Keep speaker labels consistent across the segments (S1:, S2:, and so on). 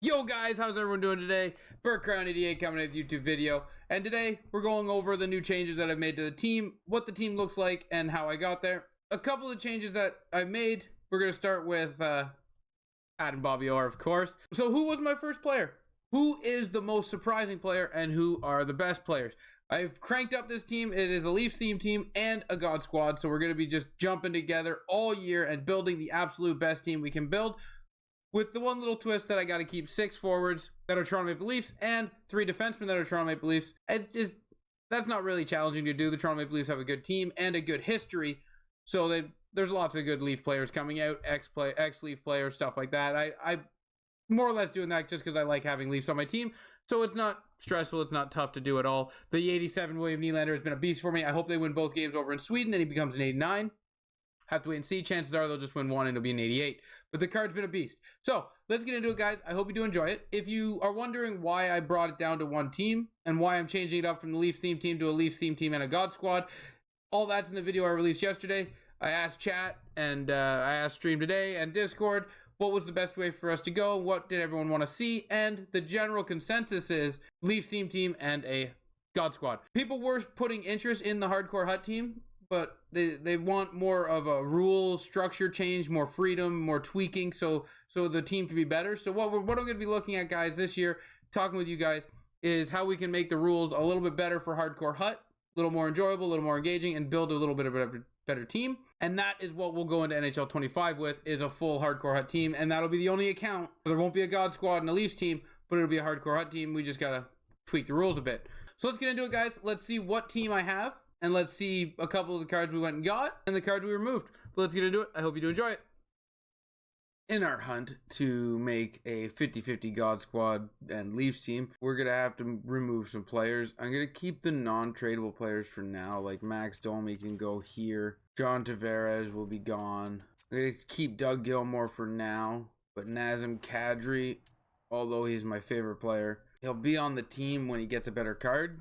S1: Yo guys, how's everyone doing today? BurtCrown88 coming at the YouTube video, and today we're going over the new changes that I've made to the team, what the team looks like, and how I got there. A couple of changes that I've made. We're going to start with Adam Bobby Orr, of course. So who was my first player? Who is the most surprising player, and who are the best players? I've cranked up this team. It is a Leafs theme team and a God squad, so we're going to be just jumping together all year and building the absolute best team we can build. With the one little twist that I got to keep 6 forwards that are Toronto Maple Leafs and 3 defensemen that are Toronto Maple Leafs. It's just, that's not really challenging to do. The Toronto Maple Leafs have a good team and a good history. So there's lots of good Leaf players coming out, ex-Leaf players, stuff like that. I more or less doing that just because I like having Leafs on my team. So it's not stressful. It's not tough to do at all. The 87 William Nylander has been a beast for me. I hope they win both games over in Sweden and he becomes an 89. Have to wait and see. Chances are they'll just win one and it'll be an 88. But the card's been a beast. So let's get into it, guys. I hope you do enjoy it. If you are wondering why I brought it down to one team and why I'm changing it up from the Leaf theme team to a Leaf theme team and a God squad, all that's in the video I released yesterday. I asked chat and I asked stream today and Discord what was the best way for us to go, what did everyone want to see, and the general consensus is Leaf theme team and a God squad. People were putting interest in the Hardcore Hut team, but they want more of a rule structure change, more freedom, more tweaking, so the team can be better. So what I'm going to be looking at, guys, this year, talking with you guys, is how we can make the rules a little bit better for Hardcore Hut, a little more enjoyable, a little more engaging, and build a little bit of a better team. And that is what we'll go into NHL 25 with, is a full Hardcore Hut team, and that'll be the only account. There won't be a God squad and a Leafs team, but it'll be a Hardcore Hut team. We just got to tweak the rules a bit. So let's get into it, guys. Let's see what team I have. And let's see a couple of the cards we went and got and the cards we removed. But let's get into it. I hope you do enjoy it. In our hunt to make a 50-50 God Squad and Leafs team, we're going to have to remove some players. I'm going to keep the non-tradable players for now. Like Max Domi can go here. John Tavares will be gone. I'm going to keep Doug Gilmour for now. But Nazem Kadri, although he's my favorite player, he'll be on the team when he gets a better card.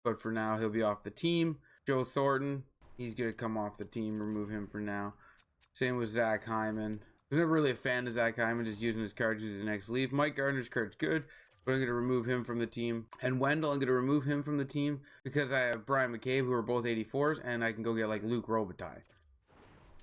S1: But for now, he'll be off the team. Joe Thornton, he's going to come off the team, remove him for now. Same with Zach Hyman. I was never really a fan of Zach Hyman, just using his card because he's the next Leaf. Mike Gardner's card's good, but I'm going to remove him from the team. And Wendell, I'm going to remove him from the team because I have Brian McCabe, who are both 84s, and I can go get like Luke Robitaille.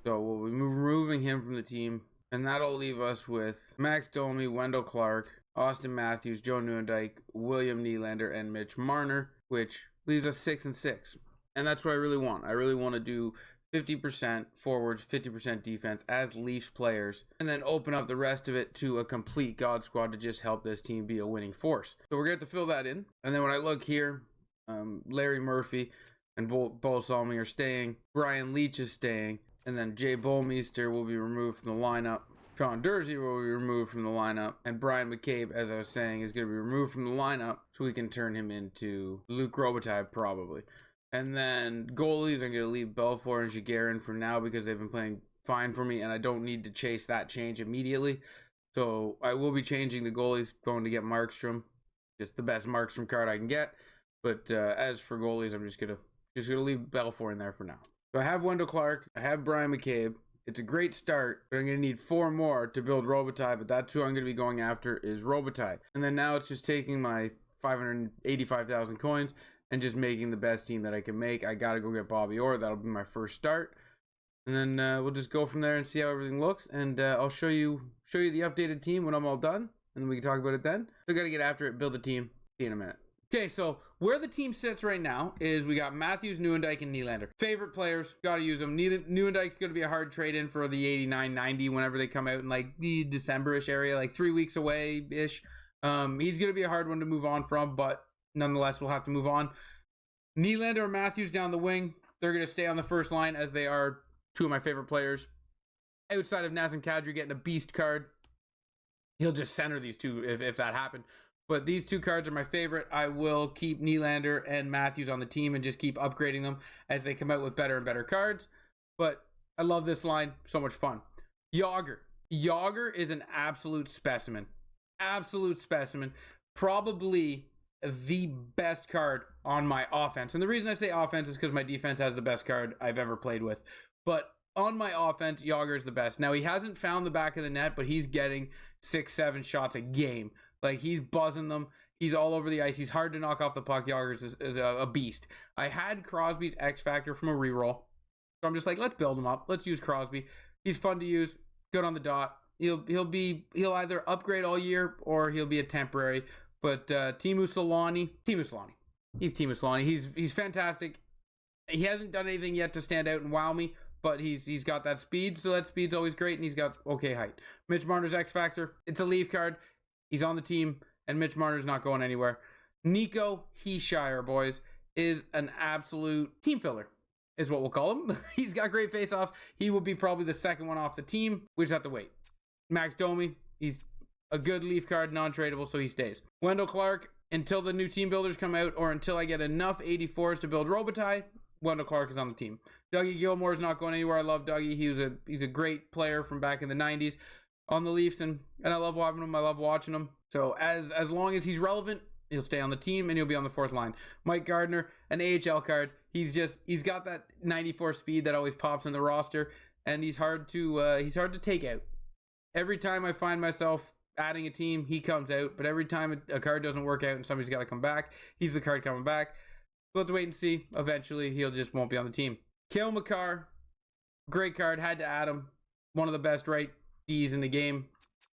S1: So we'll be removing him from the team, and that'll leave us with Max Domi, Wendell Clark, Austin Matthews, Joe Nieuwendyk, William Nylander, and Mitch Marner, which leaves us 6-6. And that's what I really want. I really want to do 50% forwards, 50% defense as Leafs players, and then open up the rest of it to a complete God squad to just help this team be a winning force. So we're going to have to fill that in. And then when I look here, Larry Murphy and Bo Salming are staying. Brian Leach is staying. And then Jay Bolmeister will be removed from the lineup. Sean Durzi will be removed from the lineup. And Brian McCabe, as I was saying, is going to be removed from the lineup so we can turn him into Luke Robitaille probably. And then goalies, I'm going to leave Belfour and Gagarin for now because they've been playing fine for me and I don't need to chase that change immediately. So I will be changing the goalies, going to get Markstrom, just the best Markstrom card I can get. But as for goalies, I'm just gonna leave Belfour in there for now. So I have Wendell Clark, I have Brian McCabe. It's a great start, but I'm going to need 4 more to build Robitaille, but that's who I'm going to be going after is Robitaille. And then now it's just taking my 585,000 coins and just making the best team that I can make. I gotta go get Bobby Orr. That'll be my first start, and then we'll just go from there and see how everything looks. And I'll show you the updated team when I'm all done, and then we can talk about it then. So gotta get after it, build the team. See you in a minute. Okay, so where the team sits right now is we got Matthews, Nieuwendyk, and Nylander. Favorite players, gotta use them. Nieuwendyk's gonna be a hard trade in for the 89-90 whenever they come out in like the December-ish area, like 3 weeks away-ish. He's gonna be a hard one to move on from, but nonetheless, we'll have to move on. Nylander and Matthews down the wing. They're going to stay on the first line as they are 2 of my favorite players. Outside of Nazem Kadri getting a beast card. He'll just center these two if that happened. But these 2 cards are my favorite. I will keep Nylander and Matthews on the team and just keep upgrading them as they come out with better and better cards. But I love this line. So much fun. Jágr. Jágr is an absolute specimen. Absolute specimen. Probably the best card on my offense. And the reason I say offense is because my defense has the best card I've ever played with. But on my offense, Jágr is the best. Now, he hasn't found the back of the net, but he's getting 6-7 shots a game. Like, he's buzzing them. He's all over the ice. He's hard to knock off the puck. Yager's is a beast. I had Crosby's X Factor from a reroll. So I'm just like, let's build him up. Let's use Crosby. He's fun to use. Good on the dot. He'll either upgrade all year or he'll be a temporary. But Teemu Selanne. He's Teemu Selanne. He's fantastic. He hasn't done anything yet to stand out and wow me, but he's got that speed, so that speed's always great, and he's got okay height. Mitch Marner's X Factor. It's a Leaf card. He's on the team, and Mitch Marner's not going anywhere. Nico Heeshire, boys, is an absolute team filler, is what we'll call him. He's got great face-offs. He will be probably the second one off the team. We just have to wait. Max Domi, he's a good Leaf card, non-tradable, so he stays. Wendell Clark, until the new team builders come out, or until I get enough 84s to build Robitaille, Wendell Clark is on the team. Dougie Gilmour is not going anywhere. I love Dougie. He's a great player from back in the 90s on the Leafs, and I love watching him. I love watching him. So as long as he's relevant, he'll stay on the team and he'll be on the fourth line. Mike Gardner, an AHL card. He's got that 94 speed that always pops in the roster, and he's hard to take out. Every time I find myself adding a team, he comes out, but every time a card doesn't work out and somebody's got to come back, he's the card coming back. We'll have to wait and see. Eventually, he'll just won't be on the team. Cale Makar, great card. Had to add him. One of the best right Ds in the game.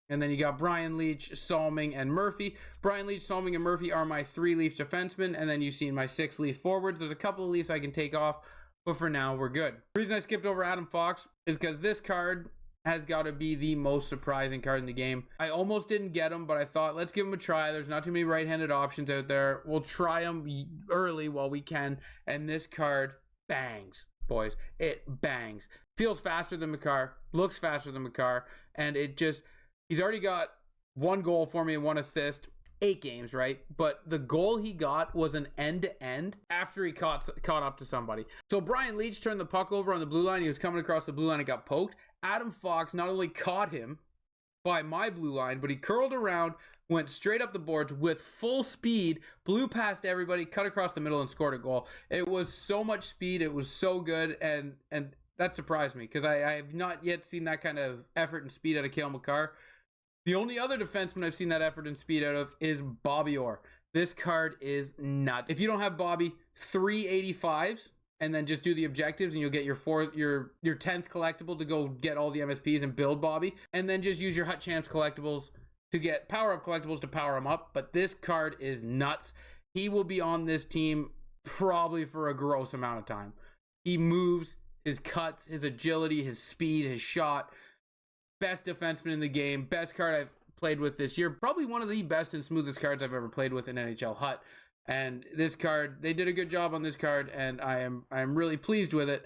S1: And then you got Brian Leetch, Salming, and Murphy. Brian Leetch, Salming, and Murphy are my 3 Leafs defensemen. And then you've seen my 6 Leaf forwards. There's a couple of Leafs I can take off, but for now, we're good. The reason I skipped over Adam Fox is because this card has got to be the most surprising card in the game. I almost didn't get him, but I thought, let's give him a try. There's not too many right-handed options out there. We'll try them early while we can. And this card bangs, boys. It bangs. Feels faster than Makar. Looks faster than Makar. And it just... He's already got 1 goal for me and 1 assist. 8 games, right? But the goal he got was an end-to-end after he caught up to somebody. So Brian Leetch turned the puck over on the blue line. He was coming across the blue line and got poked. Adam Fox not only caught him by my blue line, but he curled around, went straight up the boards with full speed, blew past everybody, cut across the middle, and scored a goal. It was so much speed. It was so good, and that surprised me because I have not yet seen that kind of effort and speed out of Cale Makar. The only other defenseman I've seen that effort and speed out of is Bobby Orr. This card is nuts. If you don't have Bobby, 3 85s, and then just do the objectives, and you'll get your 10th collectible to go get all the MSPs and build Bobby, and then just use your Hut Champs collectibles to get power-up collectibles to power him up. But this card is nuts. He will be on this team probably for a gross amount of time. He moves, his cuts, his agility, his speed, his shot. Best defenseman in the game. Best card I've played with this year. Probably one of the best and smoothest cards I've ever played with in NHL Hut. And this card, they did a good job on this card, and I am really pleased with it.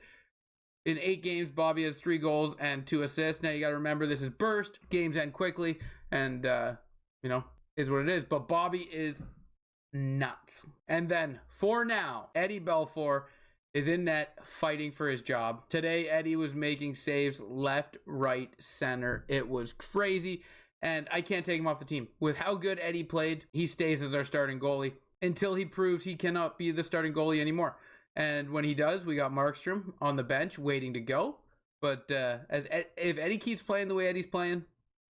S1: In 8 games, Bobby has 3 goals and 2 assists. Now you got to remember this is burst. Games end quickly, and is what it is. But Bobby is nuts. And then for now, Eddie Belfour is in net fighting for his job. Today, Eddie was making saves left, right, center. It was crazy, and I can't take him off the team. With how good Eddie played, he stays as our starting goalie until he proves he cannot be the starting goalie anymore. And when he does, we got Markstrom on the bench waiting to go. But if Eddie keeps playing the way Eddie's playing,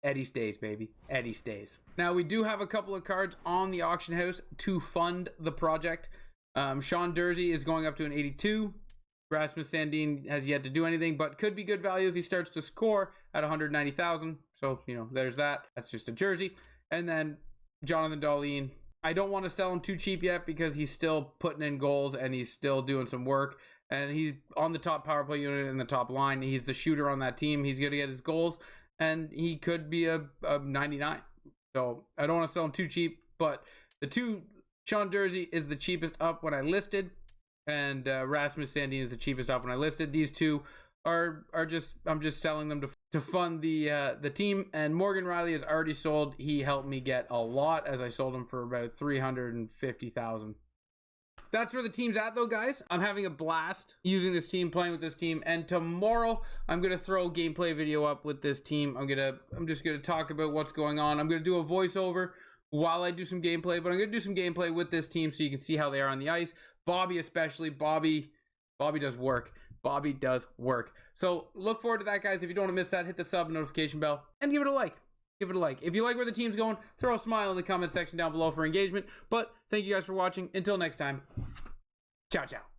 S1: Eddie stays, baby. Eddie stays. Now, we do have a couple of cards on the auction house to fund the project. Sean Dursey is going up to an 82. Rasmus Sandin has yet to do anything, but could be good value if he starts to score at 190,000. So, there's that. That's just a jersey. And then Jonathan Dahlin. I don't want to sell him too cheap yet because he's still putting in goals and he's still doing some work. And he's on the top power play unit in the top line. He's the shooter on that team. He's going to get his goals, and he could be a 99. So I don't want to sell him too cheap, but Sean Dursey is the cheapest up when I listed, and Rasmus Sandin is the cheapest up when I listed. These two are just, I'm just selling them to fund the team. And Morgan Riley is already sold. He helped me get a lot as I sold him for about 350,000. That's where the team's at, though, guys. I'm having a blast using this team, playing with this team, and tomorrow I'm gonna throw a gameplay video up with this team. I'm just gonna talk about what's going on. I'm gonna do a voiceover while I do some gameplay, but I'm gonna do some gameplay with this team so you can see how they are on the ice. Bobby especially. Bobby does work. Bobby does work. So look forward to that, guys. If you don't want to miss that, hit the sub notification bell and give it a like. give it a like. If you like where the team's going, throw a smile in the comment section down below for engagement. But thank you guys for watching. Until next time, ciao, ciao.